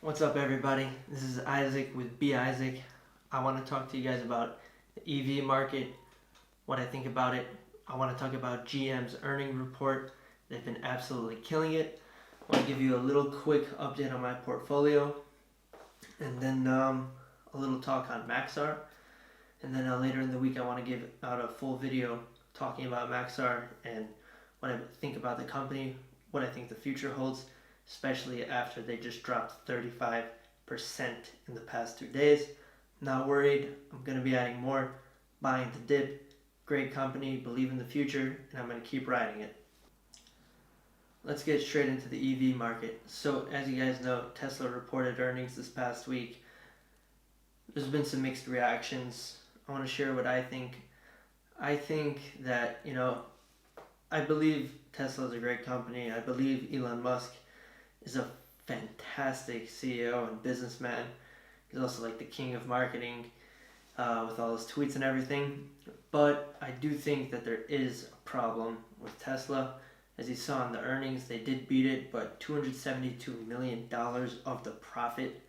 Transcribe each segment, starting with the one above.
What's up, everybody? This is Isaac with ACIC. I want to talk to you guys about the EV market, what I think about it. I want to talk about GM's earnings report. They've been absolutely killing it. I want to give you a little quick update on my portfolio, and then a little talk on MAXR. And then later in the week, I want to give out a full video talking about MAXR and what I think about the company, what I think the future holds, especially after they just dropped 35% in the past 2 days. Not worried. I'm going to be adding more, buying the dip. Great company, believe in the future, and I'm going to keep riding it. Let's get straight into the EV market. So as you guys know, Tesla reported earnings this past week. There's been some mixed reactions. I want to share what I think. I think that, I believe Tesla is a great company. I believe Elon Musk is a fantastic CEO and businessman. He's also like the king of marketing with all his tweets and everything. But I do think that there is a problem with Tesla. As you saw in the earnings, they did beat it, but $272 million of the profit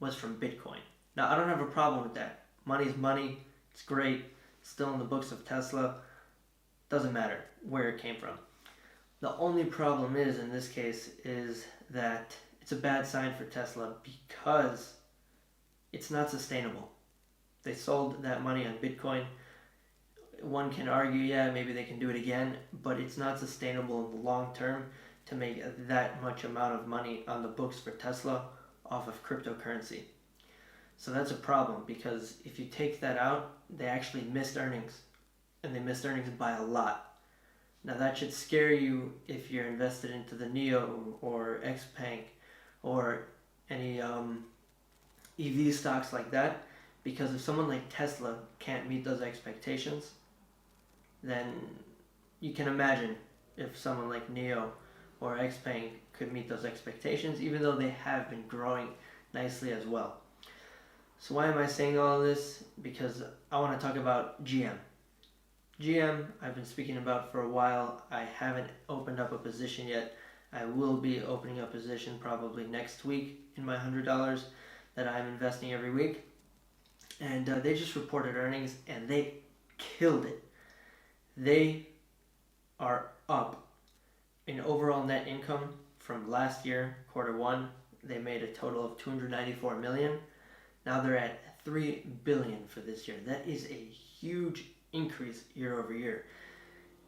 was from Bitcoin. Now, I don't have a problem with that. Money's money. It's great. It's still in the books of Tesla. Doesn't matter where it came from. The only problem is, in this case, is that it's a bad sign for Tesla because it's not sustainable. They sold that money on Bitcoin. One can argue, yeah, maybe they can do it again, but it's not sustainable in the long term to make that much amount of money on the books for Tesla off of cryptocurrency. So that's a problem, because if you take that out, they actually missed earnings, and they missed earnings by a lot. Now that should scare you if you're invested into the NEO or Xpev or any EV stocks like that, because if someone like Tesla can't meet those expectations, then you can imagine if someone like NEO or Xpev could meet those expectations, even though they have been growing nicely as well. So why am I saying all of this? Because I want to talk about GM. GM, I've been speaking about for a while. I haven't opened up a position yet. I will be opening a position probably next week in my $100 that I'm investing every week. And they just reported earnings and they killed it. They are up in overall net income from last year, quarter one. They made a total of $294 million. Now they're at $3 billion for this year. That is a huge increase year over year.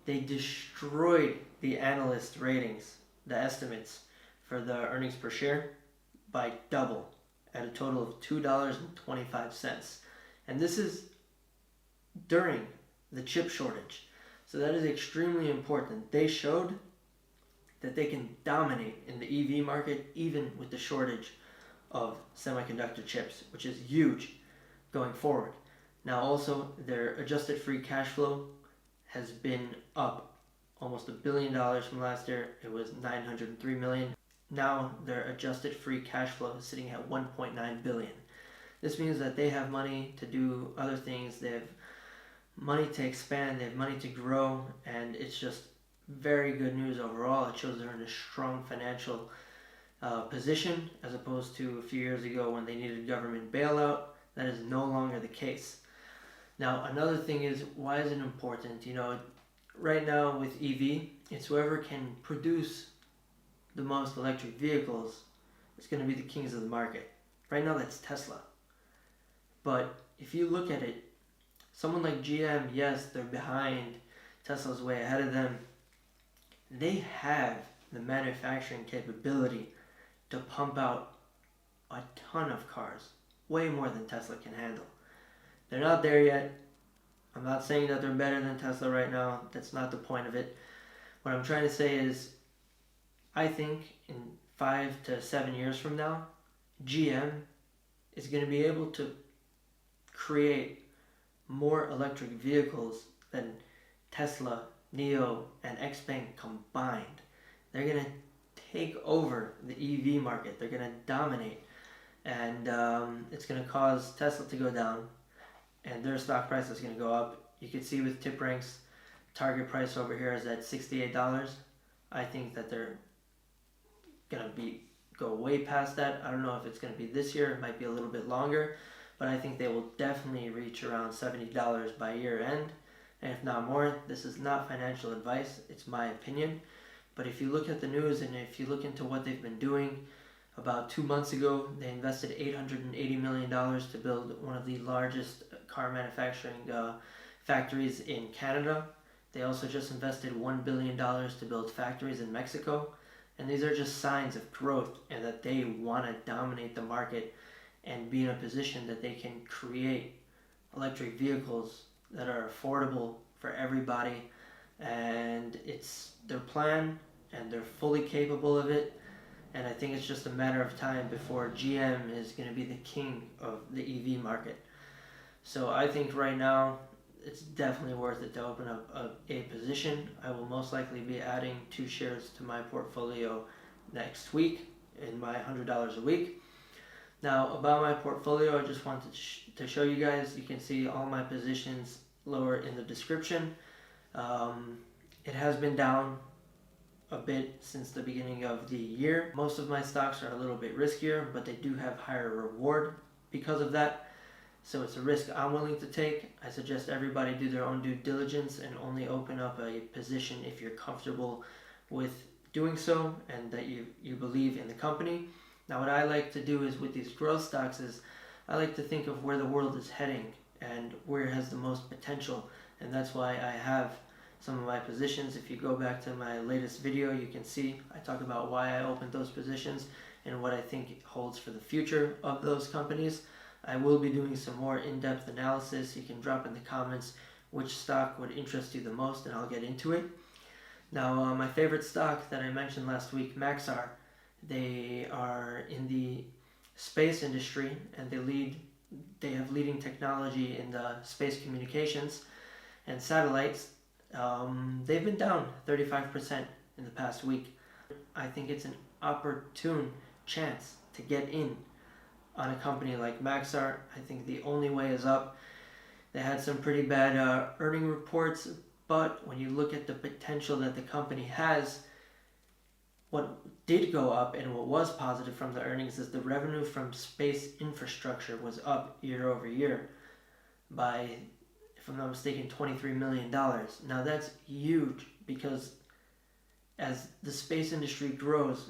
They destroyed the analyst ratings, the estimates for the earnings per share by double at a total of $2.25. And this is during the chip shortage. So that is extremely important. They showed that they can dominate in the EV market even with the shortage of semiconductor chips, which is huge going forward. Now also, their adjusted free cash flow has been up almost $1 billion from last year. It was $903 million. Now their adjusted free cash flow is sitting at $1.9 billion. This means that they have money to do other things. They have money to expand. They have money to grow, and it's just very good news overall. It shows they're in a strong financial position, as opposed to a few years ago when they needed government bailout. That is no longer the case. Now, another thing is, why is it important? Right now with EV, it's whoever can produce the most electric vehicles is going to be the kings of the market. Right now, that's Tesla. But if you look at it, someone like GM, yes, they're behind. Tesla's way ahead of them. They have the manufacturing capability to pump out a ton of cars, way more than Tesla can handle. They're not there yet. I'm not saying that they're better than Tesla right now. That's not the point of it. What I'm trying to say is, I think in 5 to 7 years from now, GM is going to be able to create more electric vehicles than Tesla, NEO, and Xpeng combined. They're going to take over the EV market. They're going to dominate. And it's going to cause Tesla to go down, and their stock price is going to go up. You can see with tip ranks, target price over here is at $68. I think that they're going to be go way past that. I don't know if it's going to be this year. It might be a little bit longer, but I think they will definitely reach around $70 by year end, and if not more. This is not financial advice, it's my opinion. But if you look at the news and if you look into what they've been doing, about 2 months ago, they invested $880 million to build one of the largest car manufacturing factories in Canada. They also just invested $1 billion to build factories in Mexico. And these are just signs of growth and that they want to dominate the market and be in a position that they can create electric vehicles that are affordable for everybody. And it's their plan, and they're fully capable of it. And I think it's just a matter of time before GM is going to be the king of the EV market. So I think right now it's definitely worth it to open up a position. I will most likely be adding 2 shares to my portfolio next week in my $100 a week. Now about my portfolio, I just wanted to show you guys. You can see all my positions lower in the description. It has been down a bit since the beginning of the year. Most of my stocks are a little bit riskier, but they do have higher reward because of that. So it's a risk I'm willing to take. I suggest everybody do their own due diligence and only open up a position if you're comfortable with doing so and that you believe in the company. Now what I like to do is with these growth stocks is I like to think of where the world is heading and where it has the most potential, and that's why I have some of my positions. If you go back to my latest video, you can see I talk about why I opened those positions and what I think it holds for the future of those companies. I will be doing some more in-depth analysis. You can drop in the comments which stock would interest you the most and I'll get into it. Now my favorite stock that I mentioned last week, MAXR, they are in the space industry and they have leading technology in the space communications and satellites. They've been down 35% in the past week. I think it's an opportune chance to get in on a company like MAXR. I think the only way is up. They had some pretty bad earning reports, but when you look at the potential that the company has, what did go up and what was positive from the earnings is the revenue from space infrastructure was up year over year by, if I'm not mistaken, $23 million. Now that's huge because as the space industry grows,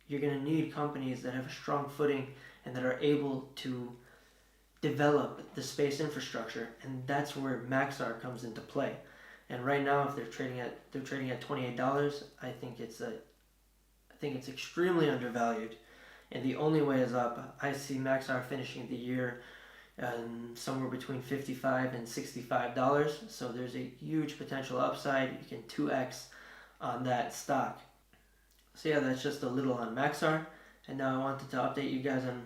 you're going to need companies that have a strong footing and that are able to develop the space infrastructure, and that's where MAXR comes into play. And right now, if they're trading at $28, I think it's extremely undervalued, and the only way is up. I see MAXR finishing the year somewhere between $55 and $65, so there's a huge potential upside. You can 2x on that stock. So yeah, that's just a little on MAXR. And now I wanted to update you guys on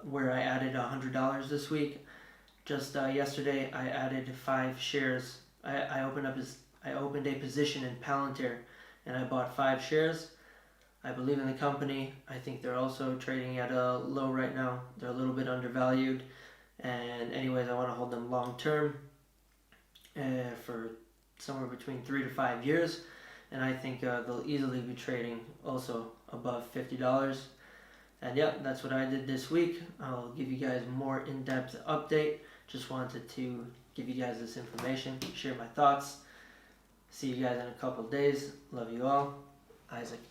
where I added $100 this week. Just yesterday, I added 5 shares. I opened a position in PLTR, and I bought 5 shares. I believe in the company. I think they're also trading at a low right now. They're a little bit undervalued. And anyways, I want to hold them long term for somewhere between 3 to 5 years. And I think they'll easily be trading also above $50. And yeah, that's what I did this week. I'll give you guys more in-depth update. Just wanted to give you guys this information, share my thoughts. See you guys in a couple of days. Love you all. Isaac.